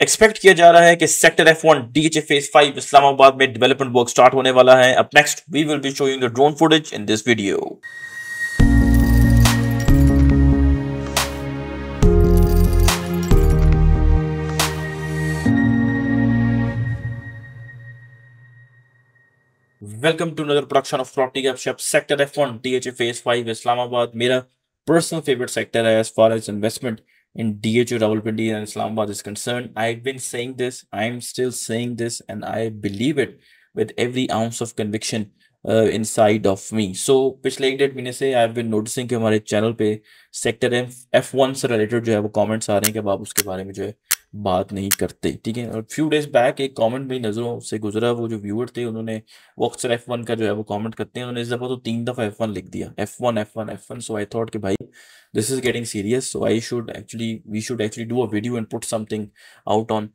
Expect किया जा रहा है कि sector F1 DHA phase 5 Islamabad में डेवलपमेंट वर्क स्टार्ट होने वाला है। Up next we will be showing the drone footage in this video. Welcome to another production of property Gupshup. Sector F1 DHA phase 5 Islamabad मेरा पर्सनल फेवरेट सेक्टर है as far as investment in DHA Rawalpindi and Islamabad is concerned. I've been saying this, I'm still saying this, and I believe it with every ounce of conviction inside of me. So पिछले 1-1.5 महीने से I've been noticing कि हमारे channel पे sector F1 से related जो है वो कमेंट्स आ रहे हैं कि आप उसके बारे में जो है बात नहीं करते, ठीक है। और फ्यू डेज बैक एक कमेंट मेरी नज़रों से गुजरा, वो जो व्यूअर थे उन्होंने वो अक्सर F1 का जो है वो कमेंट करते हैं, उन्होंने इस दफ़ा तो 3 दफ़ा F1 लिख दिया, F1 F1 F1। So I thought कि भाई this is getting serious, so we should actually do a video and put something out on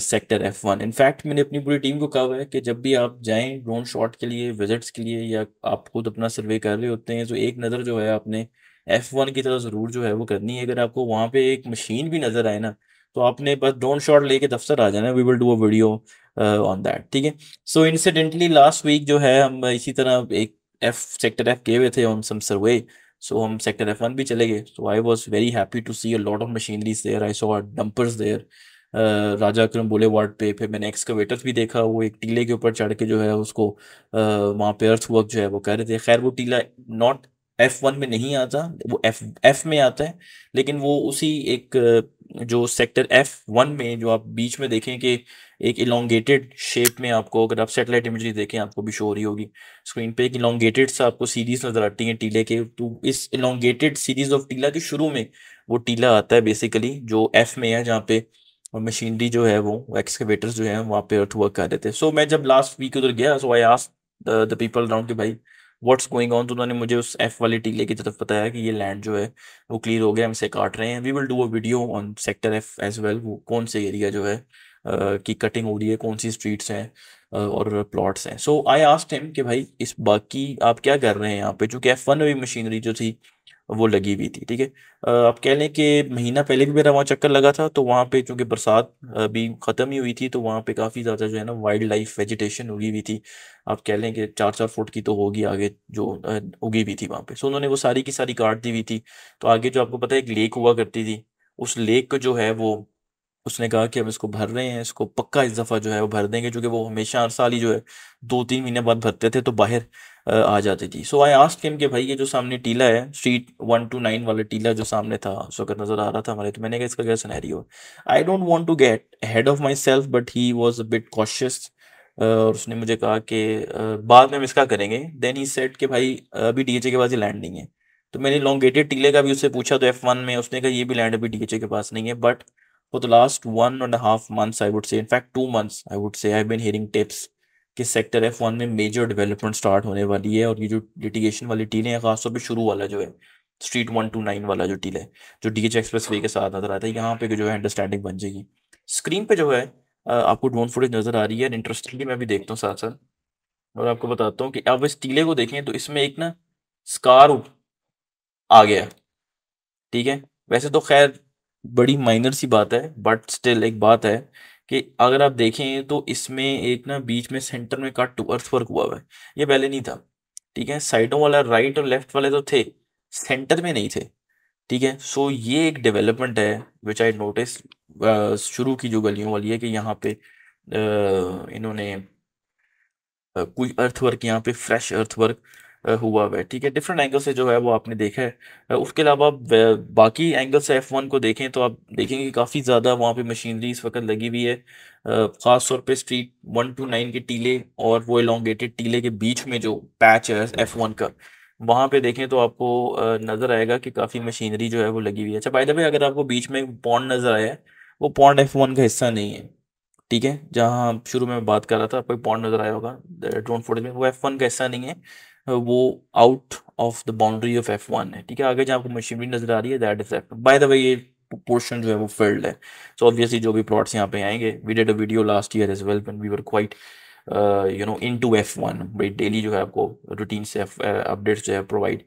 sector F1। In fact मैंने अपनी पूरी टीम को कहा हुआ है कि जब भी आप जाएं ड्रोन शॉट के लिए, विजिट्स के लिए, या आप खुद अपना सर्वे कर रहे होते हैं, तो एक नज़र जो है आपने F1 की तरह ज़रूर जो है वो करनी है। अगर आपको वहाँ पे एक मशीन भी नज़र आए ना, तो आपने बस ड्रोन शॉट लेके दफ्तर आ जाना। We will do a video on that, ठीक है। सो इंसिडेंटली लास्ट वीक जो है हम इसी तरह एक सेक्टर F गए हुए थे ऑन सम सर्वे। सो हम सेक्टर F1 भी चले गए। So I was very happy to see a lot of machineries there, I saw dumpers there Raja Akram boulevard पे। फिर मैंने एक्सकवेटर्स भी देखा, वो एक टीले के ऊपर चढ़ के जो है उसको वहाँ पे अर्थ वर्क जो है वो कर रहे थे। खैर वो टीला नॉट F1 में नहीं आता, वो F में आता है, लेकिन वो उसी एक जो सेक्टर F1 में जो आप बीच में देखें कि एक इलोंगेटेड शेप में, आपको अगर आप सैटेलाइट इमेजरी देखें आपको भी शो हो रही होगी स्क्रीन पे, एक इलोंगेटेड सा आपको सीरीज नजर आती है टीले के। तो इस इलोंगेटेड सीरीज ऑफ टीला के शुरू में वो टीला आता है बेसिकली जो F में है, जहाँ पे मशीनरी जो है वो एक्सकेवेटर्स जो है वहाँ पे अर्थ वर्क कर रहे थे। सो मैं जब लास्ट वीक उधर गया, so I asked the people around कि भाई व्हाट्स गोइंग ऑन। तो उन्होंने मुझे उस F वाले टीले की तरफ बताया कि ये लैंड जो है वो क्लियर हो गया, हम इसे काट रहे हैं। We will do a video on sector F as well, वो कौन से एरिया जो है की कटिंग हो रही है, कौन सी स्ट्रीट्स हैं और प्लॉट्स हैं। सो आई आस्क्ड हिम कि भाई इस बाकी आप क्या कर रहे हैं यहाँ पे, चूँकि F1 में भी मशीनरी जो थी वो लगी हुई थी, ठीक है। आप कह लें कि महीना पहले भी मेरा वहाँ चक्कर लगा था, तो वहाँ पे चूँकि बरसात अभी ख़त्म ही हुई थी, तो वहाँ पे काफ़ी ज़्यादा जो है ना वाइल्ड लाइफ वेजिटेशन उगी हुई थी। आप कह लें कि 4-4 फुट की तो होगी आगे जो उगी हुई थी वहाँ पे। सो उन्होंने वो सारी की सारी काट दी हुई थी। तो आगे जो आपको पता है एक लेक हुआ करती थी, उस लेक को जो है वो उसने कहा कि हम इसको भर रहे हैं, इसको पक्का इस दफ़ा जो है वो भर देंगे, क्योंकि वो हमेशा हर साल ही जो है 2-3 महीने बाद भरते थे तो बाहर आ जाती थी। सो आई आस्क्ड हिम कि भाई ये जो सामने टीला है, स्ट्रीट 1 to 9 वाला टीला जो सामने था उस वक्त नज़र आ रहा था हमारे, तो मैंने कहा इसका क्या सिनेरियो है। I don't want to get head of myself, but he was a bit cautious. और उसने मुझे कहा कि बाद में हम इसका करेंगे। देन ही सेड कि भाई अभी DHA के पास ये लैंड नहीं है। तो मैंने लॉन्गेटेड टीले का भी उससे पूछा, तो F1 में उसने कहा ये भी लैंड अभी DHA के पास नहीं है। But for the last 1.5 months, I would say, in fact 2 months, I would say, I've been hearing tips कि सेक्टर F1 में मेजर डेवलपमेंट स्टार्ट होने वाली है। और ये जो लिटिगेशन वाली टीले हैं, खासतौर पे शुरू वाला जो है स्ट्रीट 1 to 9 वाला जो टीला है जो DHA एक्सप्रेस वे के साथ नजर आता है, यहाँ पे जो है अंडरस्टैंडिंग बन जाएगी। स्क्रीन पे जो है आपको ड्रोन फुटेज नजर आ रही है। इंटरेस्टिंगली मैं भी देखता हूँ साथ साथ, और आपको बताता हूँ कि आप इस टीले को देखें तो इसमें एक ना स्कार आ गया, ठीक है। वैसे तो खैर बड़ी माइनर सी बात है, बट स्टिल एक बात है कि अगर आप देखें तो इसमें एक ना बीच में सेंटर में कट टू अर्थ वर्क हुआ है, ये पहले नहीं था, ठीक है। साइडों वाला राइट और लेफ्ट वाले तो थे, सेंटर में नहीं थे, ठीक है। सो ये एक डेवलपमेंट है विच आई नोटिस। शुरू की जो गलियों वाली है कि यहाँ पे इन्होंने कोई अर्थ वर्क, यहाँ पे फ्रेश अर्थ वर्क हुआ हुआ है, ठीक है। डिफरेंट एंगल से जो है वो आपने देखा है। उसके अलावा आप बाकी एंगल से F1 को देखें तो आप देखेंगे कि काफ़ी ज़्यादा वहाँ पे मशीनरी इस वक्त लगी हुई है। ख़ास तौर पे स्ट्रीट 1 to 9 के टीले और वो एलोंगेटेड टीले के बीच में जो पैच है F1 का, वहाँ पे देखें तो आपको नज़र आएगा कि काफ़ी मशीनरी जो है वो लगी हुई है। अच्छा बाय द वे, अगर आपको बीच में पॉन्ड नज़र आया है, वो पॉन्ड F1 का हिस्सा नहीं है, ठीक है। जहाँ शुरू में मैं बात कर रहा था, आपको पॉइंट नजर आया होगा ड्रोन फुटेज में, वो F1 का हिस्सा नहीं है, वो out of the boundary of F1 है, ठीक है। आगे जहाँ आपको मशीनरी नजर आ रही है that is F1। Bye the वे ये पोर्शन जो है वो फील्ड है। सो ऑब्वियसली जो भी प्लॉट्स यहाँ पे आएंगे, we did a video last year as well when we were quite into F1। भाई डेली जो है आपको रूटीन से अपडेट्स जो है प्रोवाइड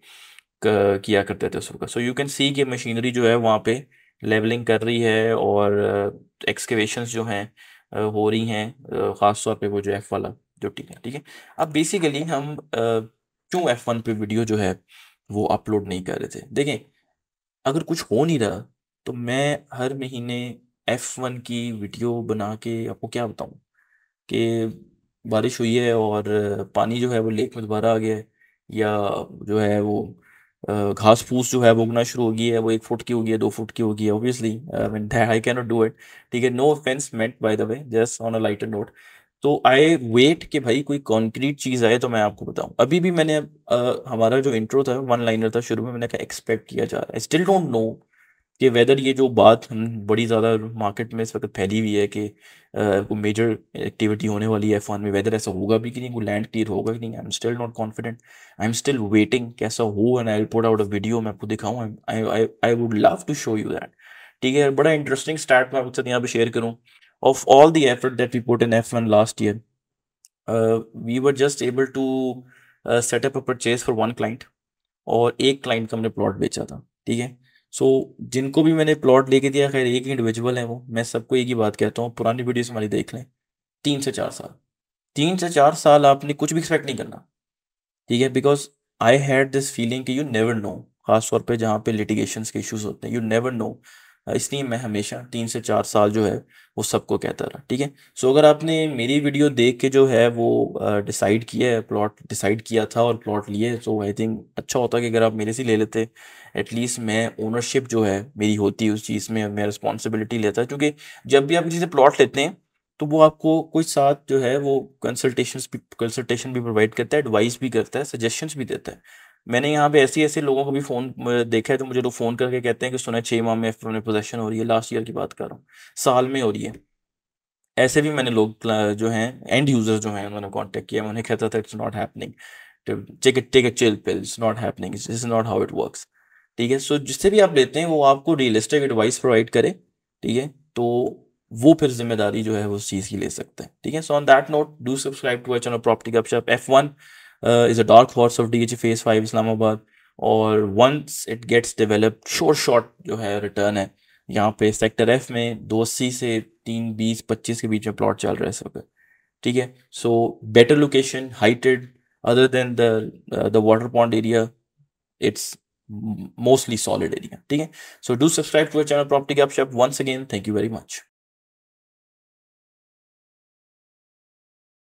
किया करते थे उस वक्त। सो यू कैन सी कि मशीनरी जो है वहाँ पे लेवलिंग कर रही है और एक्सकेवेशंस जो हैं हो रही हैं, ख़ास तौर पे वो जो F वाला जो टीम है, ठीक है। अब बेसिकली हम क्यों F1 पे वीडियो जो है वो अपलोड नहीं कर रहे थे। देखें, अगर कुछ हो नहीं रहा तो मैं हर महीने F1 की वीडियो बना के आपको क्या बताऊं कि बारिश हुई है और पानी जो है वो लेक में दोबारा आ गया है, या जो है वो घास फूस जो है वो उगना शुरू हो गई है, वो 1 फुट की हो गई है, 2 फुट की हो गई है। Obviously I mean I can not do it, ठीक है। No offence meant by the way, just on a lighter note. तो आई वेट कि भाई कोई कॉन्क्रीट चीज़ आए तो मैं आपको बताऊं। अभी भी मैंने हमारा जो इंट्रो था, वन लाइनर था, शुरू में मैंने कहा एक्सपेक्ट किया जा रहा है। स्टिल डोंट नो कि वेदर ये जो बात हम बड़ी ज़्यादा मार्केट में इस वक्त फैली हुई है कि कोई मेजर एक्टिविटी होने वाली है F1 में, वेदर ऐसा होगा भी कि नहीं, कोई लैंड क्लियर होगा कि नहीं, I am still not confident. I am still waiting कैसा हो, and I will put out a video, मैं आपको दिखाऊँ। I would love to show you that, ठीक है। बड़ा इंटरेस्टिंग स्टार्ट मैं आपके साथ यहाँ पे शेयर करूँ। Of all the effort that we put in F1 last year, we were just able to set up a purchase for one client, और एक क्लाइंट का हमने प्लॉट बेचा था, ठीक है। सो जिनको भी मैंने प्लॉट लेके दिया, खैर एक ही इंडिविजुअल है वो, मैं सबको एक ही बात कहता हूँ, पुरानी वीडियोस हमारी देख लें। 3 से 4 साल, 3 से 4 साल आपने कुछ भी एक्सपेक्ट नहीं करना, ठीक है। Because I had this feeling कि यू नेवर नो, खास तौर पे जहाँ पे लिटिगेशंस के इश्यूज होते हैं, यू नेवर नो। इसलिए मैं हमेशा 3 से 4 साल जो है वो सबको कहता रहा, ठीक है। सो अगर आपने मेरी वीडियो देख के जो है वो डिसाइड किया है, प्लॉट डिसाइड किया था और प्लॉट लिए, तो आई थिंक अच्छा होता कि अगर आप मेरे से ले लेते, एटलीस्ट मैं ओनरशिप जो है मेरी होती उस चीज़ में, मैं रिस्पॉन्सिबिलिटी लेता। क्योंकि जब भी आप किसी से प्लॉट लेते हैं तो वो आपको कोई साथ जो है वो कंसल्टेशन भी प्रोवाइड करता है, एडवाइस भी करता है, सजेशंस भी देता है। मैंने यहाँ पे ऐसे ऐसे लोगों को भी फ़ोन देखा है, तो मुझे लोग फ़ोन करके कहते हैं कि सुना है 6 माह में F1 में पोजेशन हो रही है, लास्ट ईयर की बात कर रहा हूँ, साल में हो रही है। ऐसे भी मैंने लोग जो हैं एंड यूजर जो हैं उन्होंने कांटेक्ट किया, मैं उन्हें कहता था it's not happening, take a chill pill, it's not happening, this is not how it works, ठीक है। सो जिससे भी आप लेते हैं वो आपको रियलिस्टिक एडवाइस प्रोवाइड करे, ठीक है। तो वो फिर जिम्मेदारी जो है वो उस चीज़ की ले सकते हैं, ठीक है। So on that note, do subscribe to our channel property Gapshap. F1 is a dark horse of DHA phase 5 Islamabad, और once it gets developed, sure shot जो है रिटर्न है। यहाँ पे सेक्टर F में 280 से 320-25 के बीच में प्लॉट चल रहा है इस वक्त, ठीक है। So better location, heighted, other than the water pond area, it's mostly solid area, ठीक है। So do subscribe to our channel property Gapshap. Once again, thank you very much.